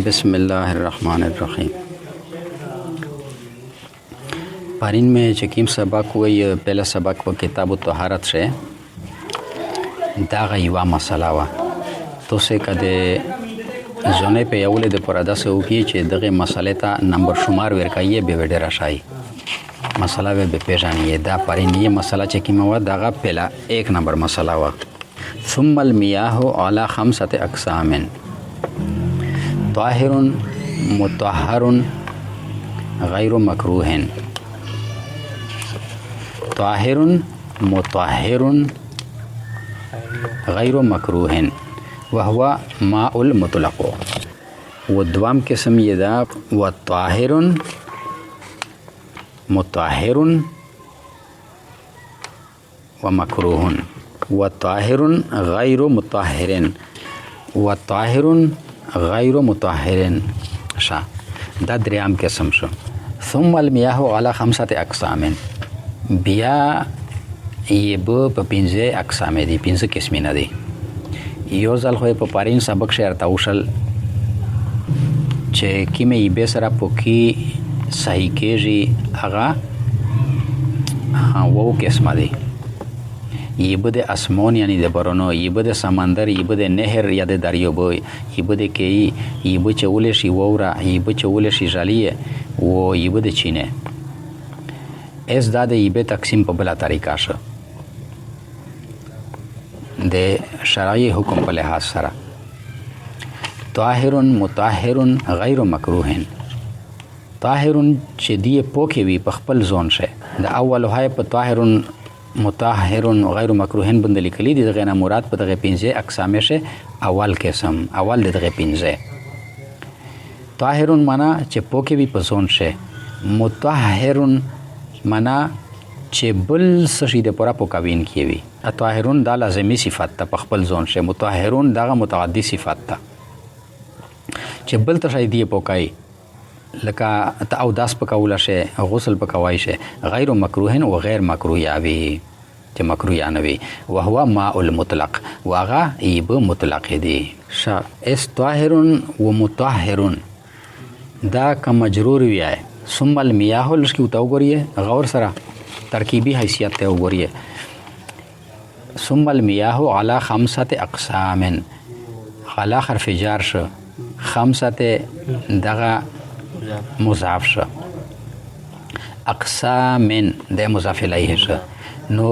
बिस्मिल्लाहिर्रहमानिर्रहीम। पारिन में चकीम सबक वही पहला सबक व किताब तहारत से दागा युवा मसला वा तो से कदे जोने पे अवले दे परदा से उकी चे दगे मसले ता नंबर शुमार वेरकाइए बेवेडे रशाई मसला वे बेपेजानी दा पारिन ये मसला चकीम वा दागा पहला एक नंबर मसला वा सुम्मल मियाहु अला खमसत अक़सामिन ताहिरुन मुतहहरुन गैरु मकरूहिन। ताहिरुन मुतहहरुन गैरु मकरूहिन वहुवा माउल मुतलक़। व द्वाम किस्म ये दा व ताहिरुन मुतहहरुन व मकरूहुन व ताहिरुन गैरु मुतहहरिन व ताहिरुन गैरु मुतहहरिन शा दा दरियाम किस्म शो। सुम्मल मियाहु अला खमसत अक़सामिन बिया ये ब पिंजे अक़सामे दी पिंजे किस्मिना दी यो जल हो प पारिन सबक शेर ताउशल चे किमे इबे सरा पोकी सही केजी आगा हाँ वो किस्मा दी ये बदे आसमान यानी दे बरोनो ये बदे समंदर ये बदे नहर या दे दरियो बो ये बदे केई ये बचे उले शी वोरा ये बचे उले शी जालिए वो ये बदे चीने एस दादे ये बे तकसीम पर बला तरीका से दे शराई हुक्म पर लिहाज सरा ताहिरुन मुताहिरुन गैरु मकरूहिन। ताहिरुन चे दिए पोखे भी पखपल जोन से द अव्वल है प ताहिरुन मुताहिरुन गैरु मकरूहिन बंद लिखली दी दगे ना मुराद प दगे पिंजे अक़सामे से अव्वल किस्म अव्वल दे दगे पिंजे। ताहिरुन माना चे पोखे भी पसोन से मुताहिरुन माना चे बल सशी दे पूरा पोकावीन किए भी ताहिरुन दा लाज़मी सिफात ता पखपल जोन से मुताहिरुन दागा मुतअद्दी सिफात ता चे बल तशाई दिए पोकाई लका तअवदास पकाउला से गुस्ल पकावाई से गैर मकरूहिन व गैर मकरूह यावी चे मकरूह यानवी वहुवा माउल मुतलक़ वागा ईब मुतलक़ दी शा इस ताहिरुन व मुताहिरुन दा का मजरूर भी आए सुम्मल मियाहुल उसकी उताव गोरिए गौर सरा तरकीबी हैसियत ते गोरिए सुम्मल मियाहु अला खमसत अक़सामिन अला हर्फ जार श खमसत दगा मुज़ाफ श अक़सामिन दे मुज़ाफ इलैहि श नो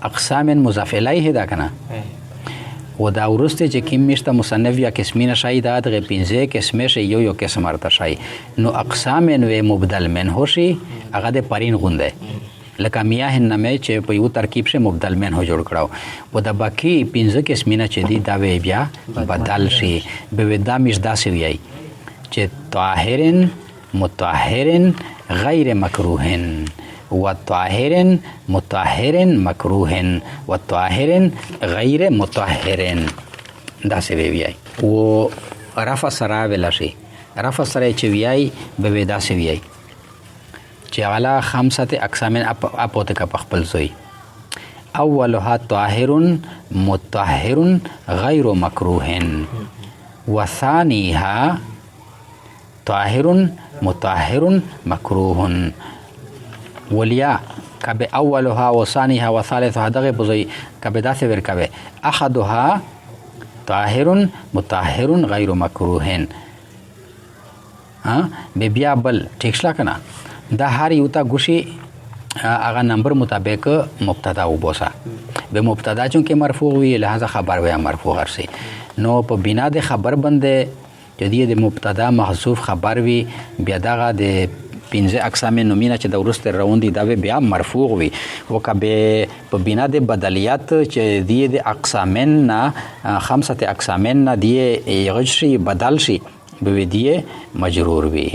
अक़सामिन मुज़ाफ इलैहि दा कना वो दा उरुस्ते चे किमिश्ता मुसन्नफ या किस्मीना शाही दा दगे पिंजे किस्मे से यो किस्म अर्ता शाही नो अक़सामिन वे मुबदल में होशी अगा दे परिन गुंदे लका मियाहिन नमे चे पे वो तरकीब से मुबदल में हो जोड़ कराओ वो दा बाकी पिंजे किस्मीना चे दी दावे बिया बदल शी बेविदा मिजदा से भी आई चे ताहिरिन मुताहिरिन गैर मकरूहिन व ताहिरिन मुताहिरिन मकरूहिन व ताहिरिन गैर मुताहिरिन दा से भी आई वो रफ़ा सरा वेलाशी रफ़ा सरा चे भी आई बेविदा से भी आई चे अला खमसत अक़सामिन अपोते का पखपल जोई अव्वलुहा ताहिरुन मुताहिरुन गैर मकरूहिन व सानीहा ताहिरुन मुताहिरुन मकरूहुन वलिया कबे अव्वलुहा व सानीहा व सालिसुहा दगे बुज़ई कबे दासे वेर कबे अहदुहा ताहिरुन मुताहिरुन गैर मकरूहिन हाँ बेबिया बल ठीक शला कना दा हर यूता गुशी आगा नंबर मुताबिक मुब्तदा उबोसा बे मुब्तदा चूँकि मरफू हुई लिहाजा ख़बर वे मरफू हर से नो प बिना दे ख़बर बंदे जदिए दे मुब्तदा महसूफ ख़बर भी बेदागा दे पिंजे अक़साम नुमीना चे दरुस्त रौंदी दावे बिया मरफू हुई वो कबे प बिना दे बदलियात चे दिए दे अक़सामेन ना खमसत अक़सामेन ना दिए यगशी बदलशी बे दिए मजरूर भी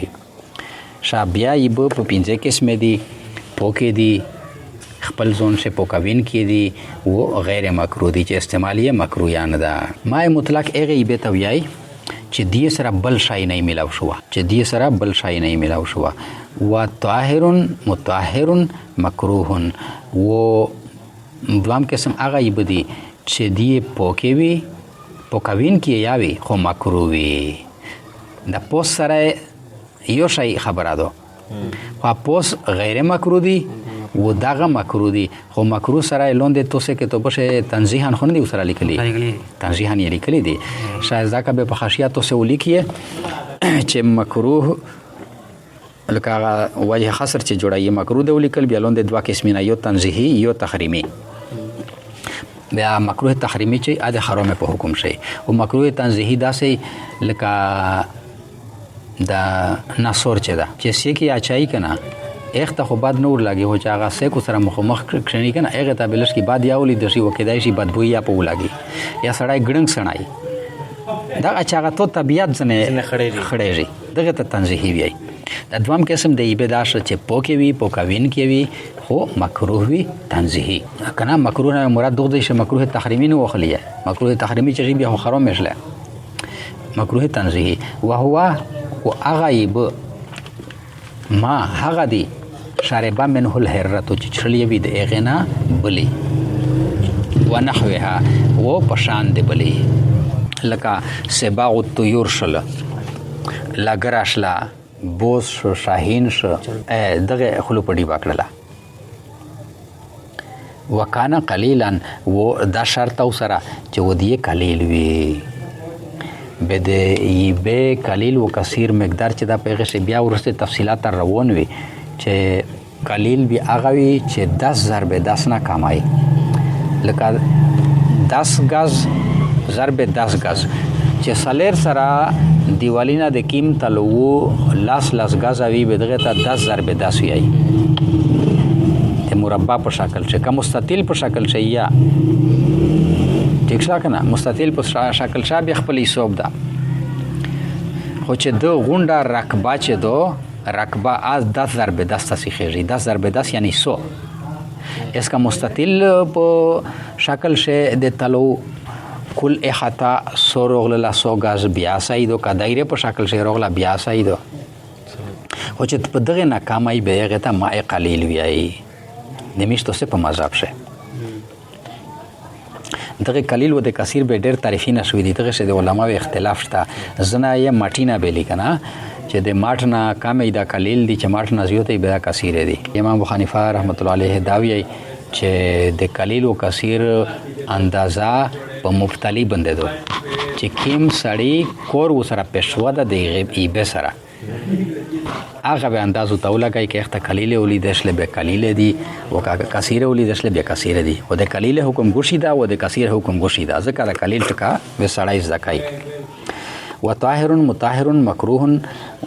शाबिया इब प पिंजे किस्मे दी पोके दी खपल जोन से पोकाविन की दी वो गैर मकरूह दी चे इस्तेमालिए मकरूह यान दा माए मुतलक एगे इबे तवियाई चे दिए सरा बल शाही नहीं मिलाव शुआ चे दिए सरा बल शाही नहीं मिलाव शुआ व ताहिरुन मुताहिरुन मकरूहुन वो द्वाम किस्म आगा इब दी चे दिए पोके भी پوکوین کې یاوي خو مکروه وي. د پوس سره یو شی خبره ده خو پوس غیر مکروه دي و دغه مکروه دي خو مکروه سره لاندې توسه کې تو بشه تنزیحا خو نه دي سره لیکلي تنزیحا یې لیکلي دي شاید ځکه به په حاشیه توسه ولیکي چې مکروه لکه هغه وجه خسر چې جوړایي مکروه دی ولیکل بیا لاندې دوه قسمونه یو تنزیحي یو تحریمي. بیا مکروه تحریمي چې اده حرام په حکم شي او مکروه تنزیحي داسې لکه د ناسور چې ده چې سیکی اچای کنه ایخ ته خو بد نور لګي هو چې هغه سیکو سره مخ کښنی کنه هغه ته بلش کی باد یاولی د شی وکیدای شي بدبوئی یا په ولګي یا سړی ګړنګ سړای دا چې هغه ته طبيعت زنه خړېږي دغه ته تنزیحي وي. د دوام قسم د ایبداش چې پوکې وي پوکاوین کې وي خو مکروه وي تنزیحي کنه مکروه نه مراد دغه شی مکروه تحریمی نه وخلیه مکروه تحریمی چې بیا حرام مشله مکروه تنزیحي وهو واغیب ما هغه دی شاربا منه الحرة چې چړلې وي د اغنا بلی ونحوها و پشان دی بلی لکه سباغ الطيور شل لګراشلا بوس شو شاهین شو دغه خلو پډی باکړه وکانا قلیلا و دا شرط او سره چې ودی قلیل وی بده یبه قلیل و کثیر مقدار چې دا پیغه شی بیا ورسته تفصیلات روان وي چې قلیل بیا هغه وي چې 10 ضرب 10 نه کمای لکه 10 غاز ضرب 10 غاز چې سالر سره دیوالینا د قیمت لو لاس غاز وی بدغه ته 10 ضرب 10 وی ته مربع په شکل چې کوم مستطیل په شکل شي یا ٹھیک شا کنه مستطیل په شکل شابه خپل حساب ده خو چې دو غونډه رقبه چې دو رقبه از 10 ضرب 10 تسخیږي 10 ضرب 10 یعنی 100 اسکا مستطیل په شکل شه د تلو کل احاطه 100 رغله 100 غاز بیا سایدو کا دایره په شکل شه رغله بیا سایدو خو چې په دغه ناکامای به هغه ته ما قلیل ویای نمیشته څه په مذهب شه دغه قلیل و د کثیر به ډېر تعریفونه شوې دي دغه شه د علماو اختلاف شته زنه یې ماټینا بیلی کنه چې د ماټنا کامې دا قلیل دي چې ماټنا زیاتې به کثیر دي. امام ابو حنیفه رحمت الله علیه داوی چې د قلیل او کثیر اندازه په مفتلی بندې دو چې کیم سړی کور وسره پښو ده د ایبه سره هغه به اندازو تولګای کې اخته قلیل ولیدشل به قلیل دي او کثیر ولیدشل به کثیر دي او د قلیل حکم ګوشي دا او د کثیر حکم ګوشي دا ځکه د قلیل ټکا به سړی زکای وطاهر مطهر مکروه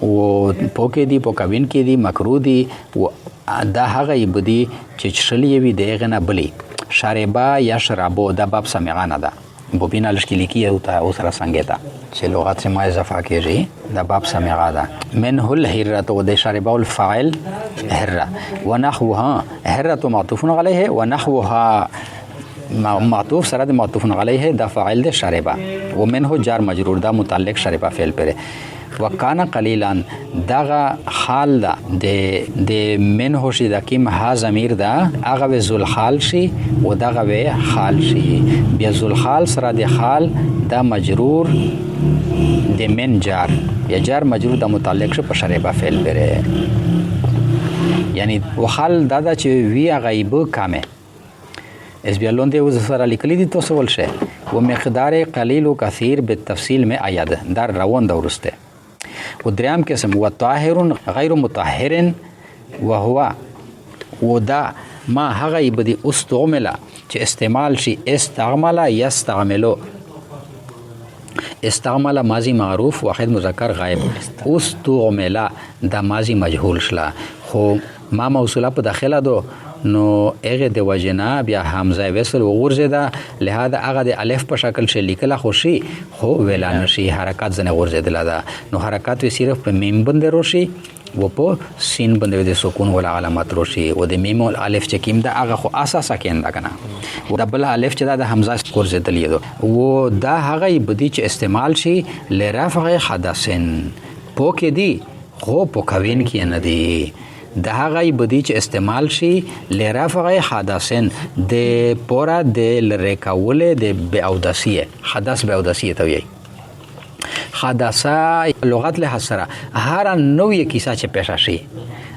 او پوکې دي پوکوین کې دي مکروه دي او دا هغه یبدي چې چړلې وي دغه نه بلی شاربا یا شرابو د باب سمعانه ده بوبینا لشکلی کی ہوتا ہے اسرا سنگیتا سے لغات سے ما اضافہ کیجئے دا باب سمعا دا منه الحرة و شاربا الفاعل حرة ونحوها حرة معطوف علیه ونحوها معطوف سره د معطوف علیه دا فاعل د شاربا ومنه جار مجرور دا متعلق شاربا فعل پر وکانا قلیلا دغه حال دا د منه شي د کیم ها ضمیر دا هغه ذل حال شي او دغه حال شي بیا ذل حال سره د حال دا مجرور د من جار یا جار مجرور د متعلق شو په شاربا فعل پر یعنی وحال دا چې وی غیب کامه اس بیا لونده و سره لیکلی دي تاسو ولشه و مقدار قلیل و کثیر بالتفصیل میں آیا ده در روان دورسته و دریم قسم و طاهر غیر مطهر و هو و دا ما هغه بدی استعمل چې استعمال شي استعمل یستعملو استعمل ماضی معروف واحد مذکر غائب استعمل دا ماضی مجهول شلا خو ما موصوله په داخله دو نو هغه د وجنا بیا حمزه وصل وغورځیدا لهدا هغه د الف په شکل شي لیکل خوشي خو ویلا نشي حرکت زنه غورځیدل دا نو حرکت وی صرف په میم باندې روشي و په سین باندې د سکون ولا علامت روشي او د میم او الف چې کیم دا هغه خو اساسا کېندا کنه او د بل الف چې دا د حمزه غورځیدل یو و دا هغه بدی چې استعمال شي لرفع حدثن پوکې دی خو پوکوین کې نه دی د هغه بدی چې استعمال شي لرفع حدثن د پورا د لری کول د بیاودسیه حدث بیاودسیه ته وي حادثه لغت له سره هر نوې کیسه چې پیښ شي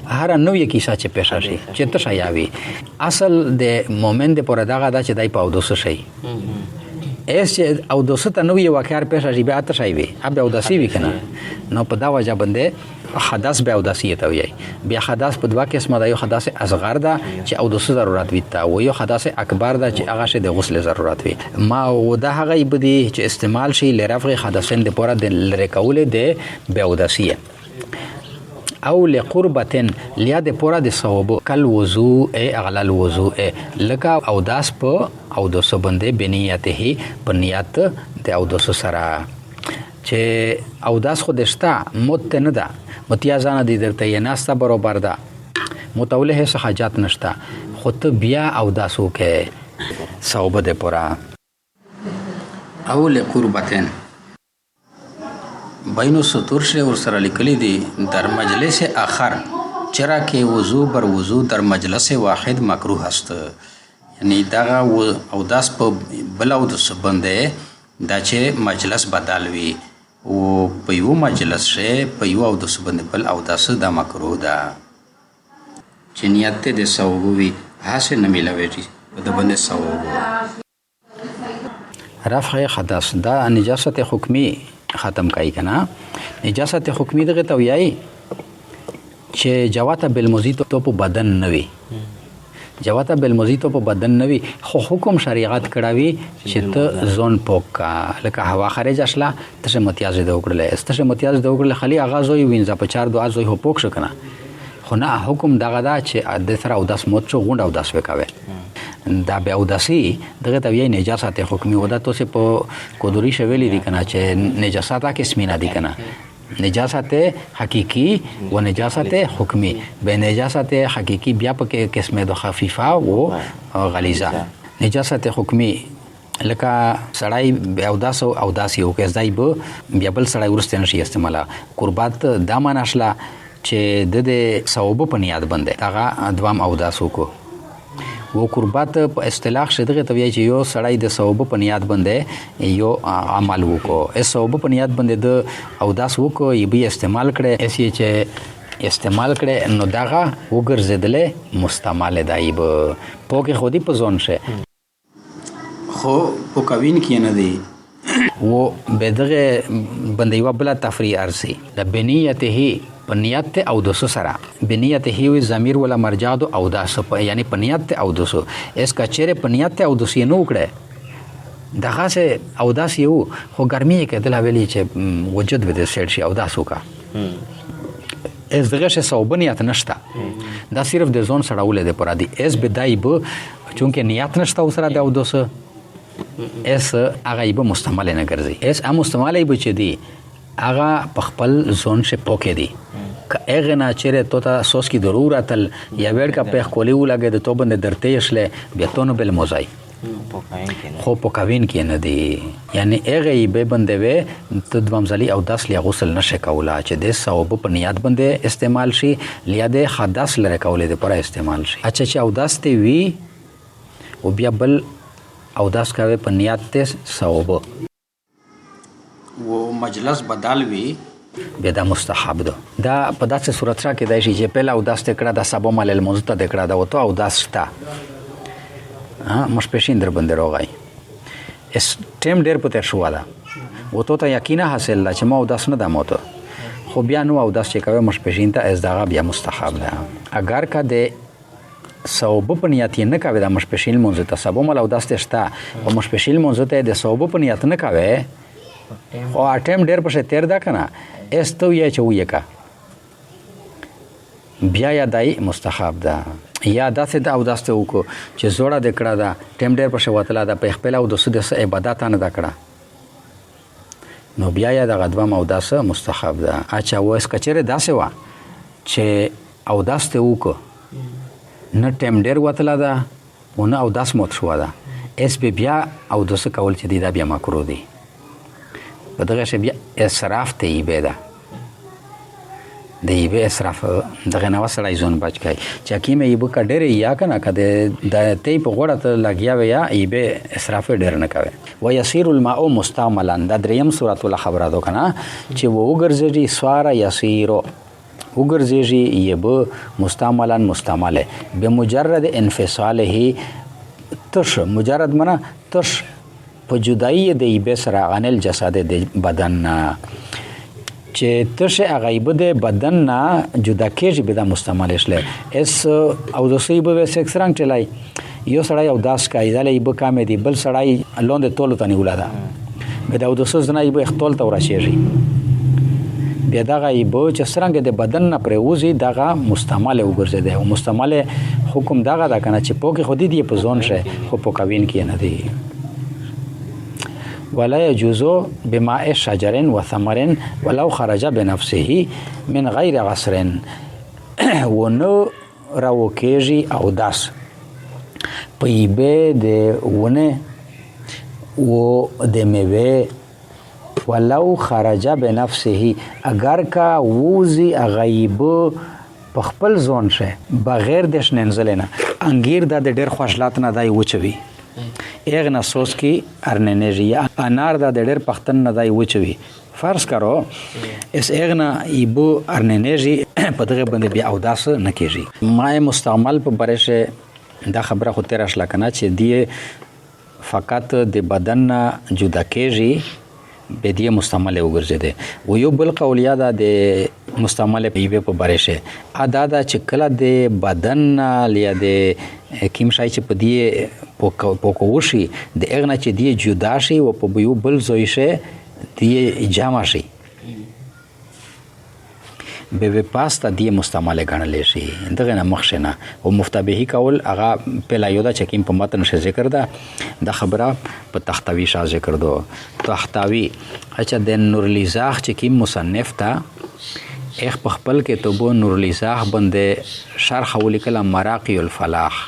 هر نوې کیسه چې پیښ شي چې ته شایوي اصل د مومن د پر دغه دا چې دای په اودس شي اس او دوسه ته نوې واقعار پیښ شي بیا ته شایوي اب اودسي وی کنه نو په دا وجه باندې حدث به اودسي ته وي بیا حدث په دوا قسمه دا یو حدث اصغر ده چې اودس ضرورت وي تا و یو حدث اکبر ده چې هغه شه د غسل ضرورت وي ما و دا هغه بدی چې استعمال شي لرفع حدثن د پورا د لری کول د به اودسي او لقربتن لیا د پورا د ثواب کل وضوء اغلى الوضوء لکه او داس په او د سبندې بنیته په نیت د او د سره چې او داس خو دشتا مت نه ده متیازانه دي درته یې ناسته برابر ده متوله څه حاجت نشته خو ته بیا او داسو کې ثواب د پورا او لقربتن بینو سطور شه ور سره لیکلی دي در مجلس آخر چرا کې وضو بر وضو در مجلس واحد مکروه است یعنی دا او داس په بل او د سبنده دا چې مجلس بدل وي او په یو مجلس شه په یو او د سبنده بل او داس دا مکروه ده چې نیت د ثواب وي هڅه نه ملوي د باندې ثواب رفع حدث دا نجاست حکمی ختم کای کنه نجاست حکمی دغه ته ویای چې جواته بالمزید تو په بدن نوي جواته بالمزید تو په بدن نوي خو حکم شریعت کړاوي چې ته زون پوکا لکه هوا خارج اشلا ته متیاز د وکړل استشه متیاز د وکړل خلی اغاز وي وینځه په 4 دعا زوی هو پوک شو کنه خو نه حکم دغه دا چې د سره او داس موت شو غونډ او داس وکاوه دا به اوداسي دغه ته وی نجاست حکمی ودا تو سه په کودوري شویلی دي کنه چې نجاست قسمی نه دي کنه نجاست حقیقی و نجاست حکمی به نجاست حقیقی بیا په قسمه د خفیفه او غلیظه نجاست حکمی لکه سړی به اوداس او اوداسي او کې ځای به بیا بل سړی ورسته نشي استعماله قربات دا مناشله چې د ثواب په نیت باندې هغه دوام اوداسو کو و قربات په اصطلاح شدغه توی چې یو سړی د ثواب په نیت باندې یو عمل وکړو اس ثواب په نیت باندې د اوداس وکړو یې به استعمال کړي اسی چې استعمال کړي نو داغه وګرځیدل مستعمل دایب پوکي خودي په ځون شه خو په کوین کې نه دی و بدغه باندې یو بل تفریع ارسي د بنیته پنیت او دوسو سره بنیت هی ضمیر ولا مرجع او داس یعنی پنیت او دوسو اس کا چیرې پنیت او دوسو نه وکړي دغه سه او داس یو خو ګرمي کې دلا ویلي چې وجود به د سیټ شي او داسو کا اس دغه څه صوبنیت نشته دا صرف د زون سره ولې د پرا دي اس بدای به چونکه نیت نشته او سره د او دوسو اس هغه به مستعمل نه ګرځي اس ا مستعمل به چې دی هغه په خپل زون شه پوکې دی که هغه نه چیرې تو ته سوس کی ضرورت یا وړ کا په کولی ولګي د تو باندې درته شله بیا تو نو بل موزای خو په کاوین کې نه دی یعنی هغه به باندې و ته د ومزلی او داس لیا غسل نشه کولا چې د ثواب په نیت باندې استعمال شي لیا د حدث لره کولې د پر استعمال شي اچھا چې او داس ته وی او بیا بل او داس کوي په نیت ته ثواب و مجلس بدل وی به دا مستحب ده دا په داسې صورت سره کې دی چې پهلا او داس تکړه د سبو مال الموزته تکړه دا وته او داس تا مش پېښین در باندې راغی اس ټیم ډېر پته شو دا وته ته یقینا حاصل لا چې ما او داس نه دموته خو بیا نو او داس چې کوي مش پېښین ته از دغه بیا مستحب ده اگر کا د ثواب په نیت نه کوي دا مش پېښین مونږ ته سبو مال او داس تشتا او مش پېښین مونږ ته د ثواب په نیت نه کوي او اټم ډېر په تیر دا کنه استو یې چوي کا بیا یا دای مستحب ده یا داسې د او داسته وکړو چې زوړه د کړه دا ټیم ډېر په شواتله دا په خپل او د سود عبادت نه دا کړه نو بیا یا د غدوه او داسه مستحب ده اچھا وس کچره داسه وا چې او داسته وکړو نه ټیم ډېر وتله دا ونه او داس موت شو دا اس بیا او داسه کول چې دا بیا مکرو دي په دغه شی بیا اسراف ته یې بيدا د ایبه اسراف دغه نه وسړی ځون بچ کای چې حکیم ایبه کا ډېر یا کنه کده د تی په غوړه ته لګیا ویا ایبه اسراف ډېر نه کوي و یسیر الماء مستعملا د دریم سورۃ الخبر ده کنه چې وګرځي سوار یسیرو وګرځي ایبه مستعملا مستعمله بمجرد انفصاله تش مجرد منا تش په جدایی د ایبه سره غنل جسد د بدن چې تشه غیبه د بدن نه جدا کېږي به د مستعمل شله اس او د سیبه به سکسرنګ چلای یو سړی او داس کای دلې به کامې دی بل سړی لوند تول ته نیولا ده به دا د سوز نه به خپل ته ورشيږي بیا دا غیبه چې سرنګ د بدن نه پروزي دغه مستعمل وګرځي او مستعمل حکم دغه دا کنه چې پوکي خودي دی په ځون شه خو په کوین کې نه دی ولا يجوز بماء شجر وثمر ولو خرج بنفسه من غير غسر ونو راوکېږي او داس پېبه د ونه و د میوه ولو خرج بنفسه اگر کا ووزي غیب په خپل ځون شه بغیر د شننزل نه انګیر د ډېر خوشلات نه دای وچوي اغنا سوس کی ارننجی انار دا ډېر پختن نه دای وچوي فرض کرو اس اغنا ایبو ارننجی په دغه باندې بیا او داس نه کیږي ما مستعمل په برشه دا خبره خو تیر اصله کنه چې دی فقط د بدن نه جدا کیږي به دی مستعمل وګرځي و یو بل قولیا دا د مستعمل پیبه په برشه ادا دا چې کله د بدن لیا د کیم شای چې په دی پوکوشي د اغنا چې دی جدا شي او په یو بل زوی شه دی جامع شي به پاستا دی مستعمل غنل شي دغه نه مخشنه او مفتبهی کول هغه پهلا یو دا چې کیم په متن شه ذکر ده د خبره په تختوی شاه ذکر دو تختوی اچھا د نور الیزاخ چې کیم مصنف تا اخ په خپل کې توبو نور الیزاخ باندې شرح ولیکل مراقی الفلاح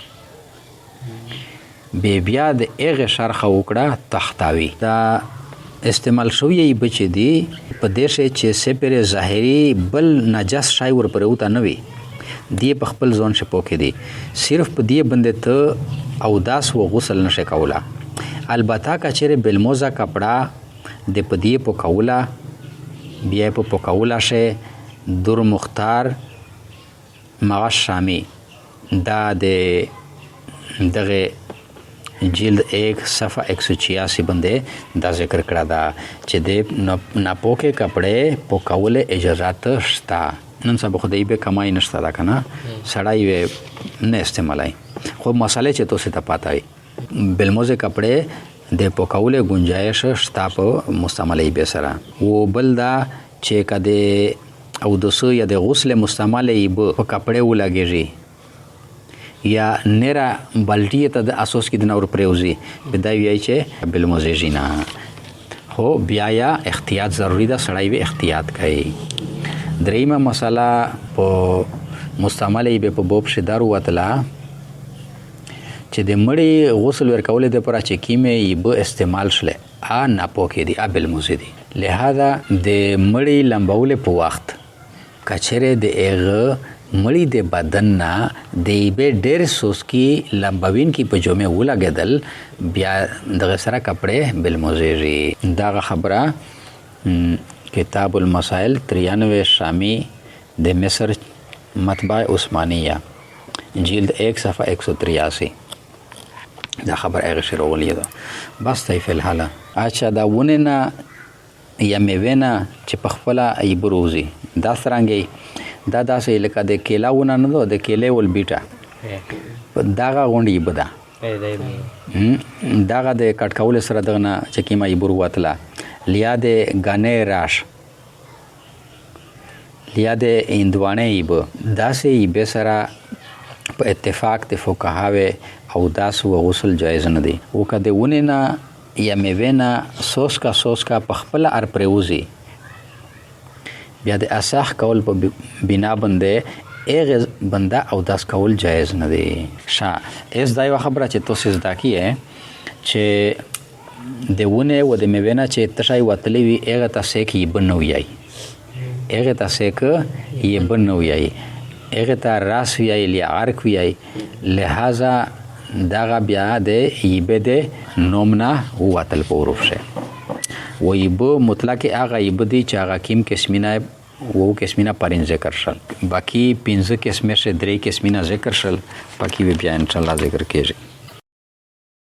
بیا د اغه شرح وکړه تختوی دا استعمال شوی بچی دی په دیشه چې سپر ظاهری بل نجس شای ور پروته نه وي دی په خپل ځون شپو کې دی صرف په دی باندې ته او داس و غسل نشه کولا البته کچره بلموزه کپڑا د په دی په کولا بیا په کولا شه در مختار مغ شامی دا د دغه جلد 1 صفحه 186 باندې دا ذکر کړه دا چې د ناپوکه کپڑے پوکول اجازه شتا نن سبا خدای به کمای نشته دا کنه سړای نه استعمالای خو مسئله چې تو ته پاتای بلموزه کپڑے د پوکول گنجائش شتا په مستعملای به سره و بل دا چې کده او دوسو یا د غسل مستعملای په کپڑے ولګیږي یا نرا بلټی ته د اساس کې د نور پروزي بدای وی چې بل موزینا خو بیا یا احتیاط ضروری ده سړی به احتیاط کوي دریمه مسله په مستعمله به په بوب شدار وتلا چې د مړی غسل ورکول د پر چې کیمه به استعمال شله ا نه پوکې دی ابل موزیدي لہذا د مړی لمبول په وخت کچره د اغه مړی د بدن نه د به ډېر سوسکی لمبوین کی په جومه ولګدل بیا دغه سره کپڑے بل موزیری دا خبره کتاب المسائل 93 شامی د مصر مطبع عثمانیه جلد 1 صفحه 183 دا خبر هغه شروع ولیدو بس تی فی الحال اچھا دا ونه نه یا میوه چې په خپل ای بروزي دا څنګه دا داسې لکه د کیلاونه نه دو د کیلې ول بیټه داغه غونډي بدا داغه د کټکول سره دغه چې کیما ای برو وتلا لیا د غانې راش لیا د اندوانه ایب داسې ای به سره په اتفاق د فقهاوه او داس و غسل جایز نه دی او کده ونه نه یا میوه سوس کا په خپل ار پروزي بیا د اصح کول په بنا باندې اغه بنده او داس کول جایز نه دی شا اس دای خبره چې توسه زدا کیه چې د ونه و د میوه نه چې تشای وتلی وی اغه تاسو کې بنوي هغه ته سیک یې بن ویایي هغه ته راس ویایي یا عرق ویایي لہذا دغه بیا د ایبه د نومنا وتل په حروف شه و ایبه مطلق هغه ایبه دی چې هغه کیم قسمینه و قسمینه پرین ذکر شل باقی 15 قسمه شه 3 قسمینه ذکر شل باقی بیا ان شاء الله ذکر کیږي